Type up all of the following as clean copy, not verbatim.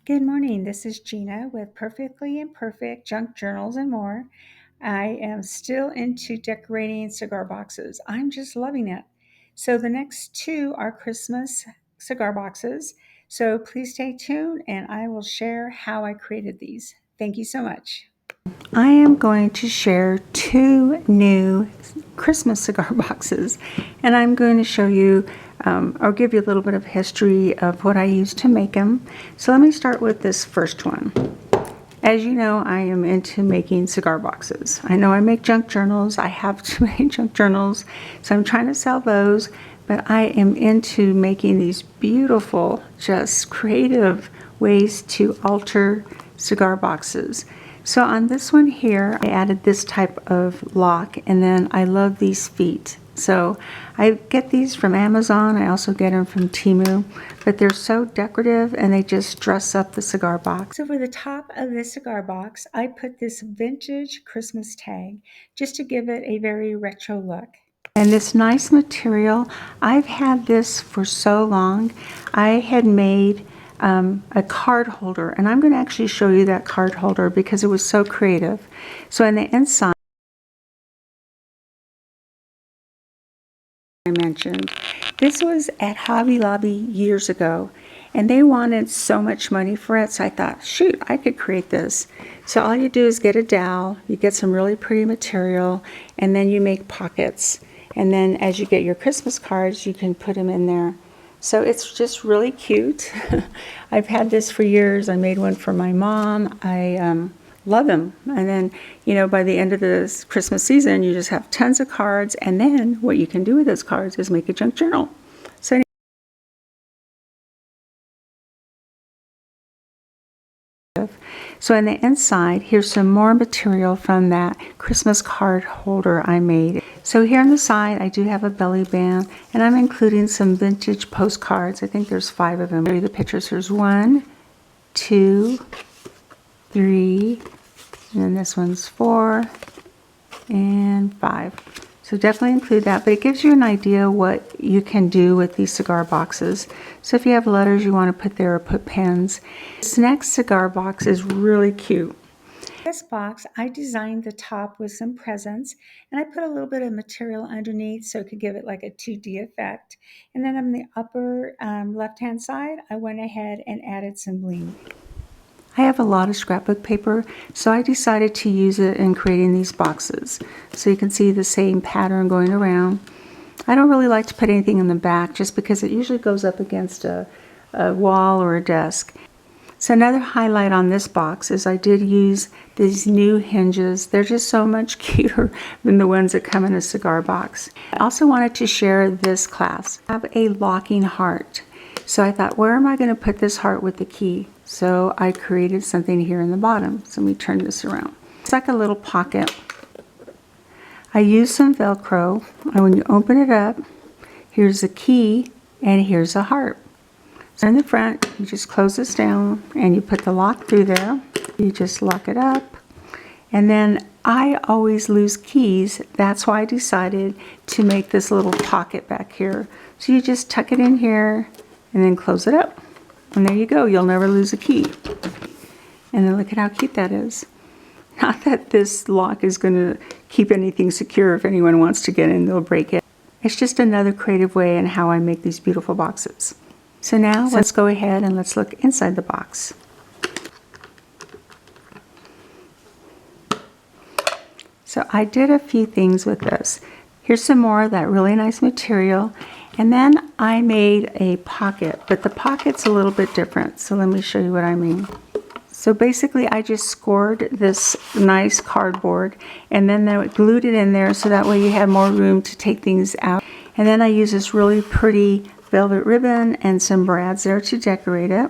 Good morning. This is Gina with Perfectly Imperfect Junk Journals and More. I am still into decorating cigar boxes. I'm just loving it. So, the next two are Christmas cigar boxes. So, please stay tuned and I will share how I created these. Thank you so much. I am going to share two new Christmas cigar boxes, and I'm going to show you or give you a little bit of history of what I used to make them. So let me start with this first one. As you know, I am into making cigar boxes. I know I make junk journals. I have too many junk journals, so I'm trying to sell those, but I am into making these beautiful, just creative ways to alter cigar boxes. So on this one here, I added this type of lock, and then I love these feet. So I get these from Amazon. I also get them from Temu, but they're so decorative and they just dress up the cigar box. Over the top of this cigar box, I put this vintage Christmas tag just to give it a very retro look. And this nice material, I've had this for so long. I had made a card holder, and I'm going to actually show you that card holder because it was so creative. So on the inside, I mentioned, this was at Hobby Lobby years ago, and they wanted so much money for it, so I thought, shoot, I could create this. So all you do is get a dowel, you get some really pretty material, and then you make pockets. And then as you get your Christmas cards, you can put them in there. So it's just really cute. I've had this for years. I made one for my mom. I love them. And then, by the end of this Christmas season, you just have tons of cards. And then what you can do with those cards is make a junk journal. So on the inside, here's some more material from that Christmas card holder I made. So here on the side, I do have a belly band, and I'm including some vintage postcards. I think there's 5 of them. I'll show you the pictures. There's 1, 2, 3, and then this one's 4, and 5. So definitely include that, but it gives you an idea what you can do with these cigar boxes. So if you have letters you want to put there or put pens. This next cigar box is really cute. This box, I designed the top with some presents, and I put a little bit of material underneath so it could give it like a 2D effect. And then on the upper left-hand side, I went ahead and added some bling. I have a lot of scrapbook paper, so I decided to use it in creating these boxes. So you can see the same pattern going around. I don't really like to put anything in the back just because it usually goes up against a wall or a desk. So another highlight on this box is I did use these new hinges. They're just so much cuter than the ones that come in a cigar box. I also wanted to share this class. I have a locking heart. So I thought, where am I going to put this heart with the key? So I created something here in the bottom. So let me turn this around. It's like a little pocket. I used some Velcro, and when you open it up, here's a key and here's a heart. So in the front, you just close this down and you put the lock through there. You just lock it up. And then I always lose keys. That's why I decided to make this little pocket back here. So you just tuck it in here and then close it up. And there you go, you'll never lose a key. And then look at how cute that is. Not that this lock is going to keep anything secure. If anyone wants to get in, they'll break it. It's just another creative way in how I make these beautiful boxes. So now let's go ahead and let's look inside the box. So I did a few things with this. Here's some more of that really nice material. And then I made a pocket, but the pocket's a little bit different. So let me show you what I mean. So basically I just scored this nice cardboard and then I glued it in there so that way you have more room to take things out. And then I use this really pretty velvet ribbon and some brads there to decorate it.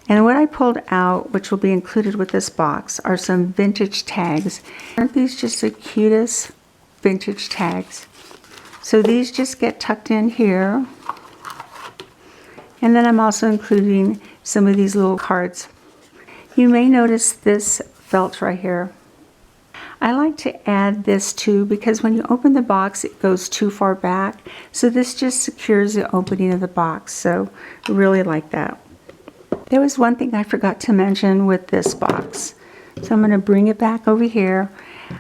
And what I pulled out, which will be included with this box, are some vintage tags. Aren't these just the cutest vintage tags? So these just get tucked in here. And then I'm also including some of these little cards. You may notice this felt right here. I like to add this too because when you open the box it goes too far back. So this just secures the opening of the box. So I really like that. There was one thing I forgot to mention with this box. So I'm going to bring it back over here.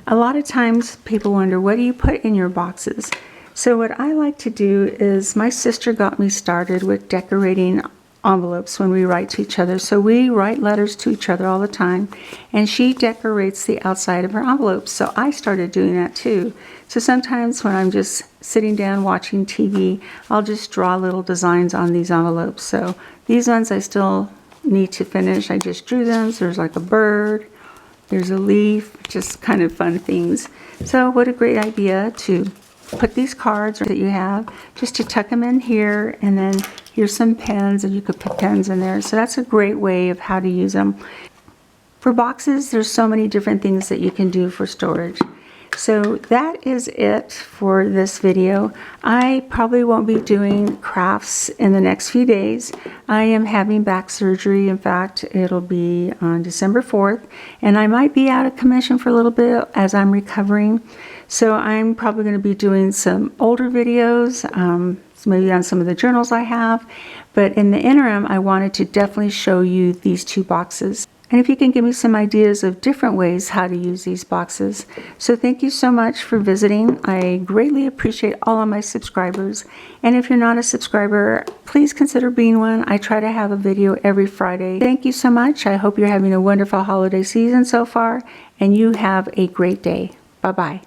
A lot of times people wonder, what do you put in your boxes? So what I like to do is, my sister got me started with decorating envelopes when we write to each other. So we write letters to each other all the time, and she decorates the outside of her envelopes. So I started doing that too. So sometimes when I'm just sitting down watching TV, I'll just draw little designs on these envelopes. So these ones I still need to finish. I just drew them. So there's like a bird, there's a leaf, just kind of fun things. So what a great idea to put these cards that you have, just to tuck them in here, and then here's some pens, and you could put pens in there. So that's a great way of how to use them. For boxes, there's so many different things that you can do for storage. So that is it for this video. I probably won't be doing crafts in the next few days. I am having back surgery. In fact, it'll be on December 4th, and I might be out of commission for a little bit as I'm recovering. So I'm probably going to be doing some older videos, maybe on some of the journals I have. But in the interim, I wanted to definitely show you these two boxes. And if you can give me some ideas of different ways how to use these boxes. So thank you so much for visiting. I greatly appreciate all of my subscribers. And if you're not a subscriber, please consider being one. I try to have a video every Friday. Thank you so much. I hope you're having a wonderful holiday season so far, and you have a great day. Bye-bye.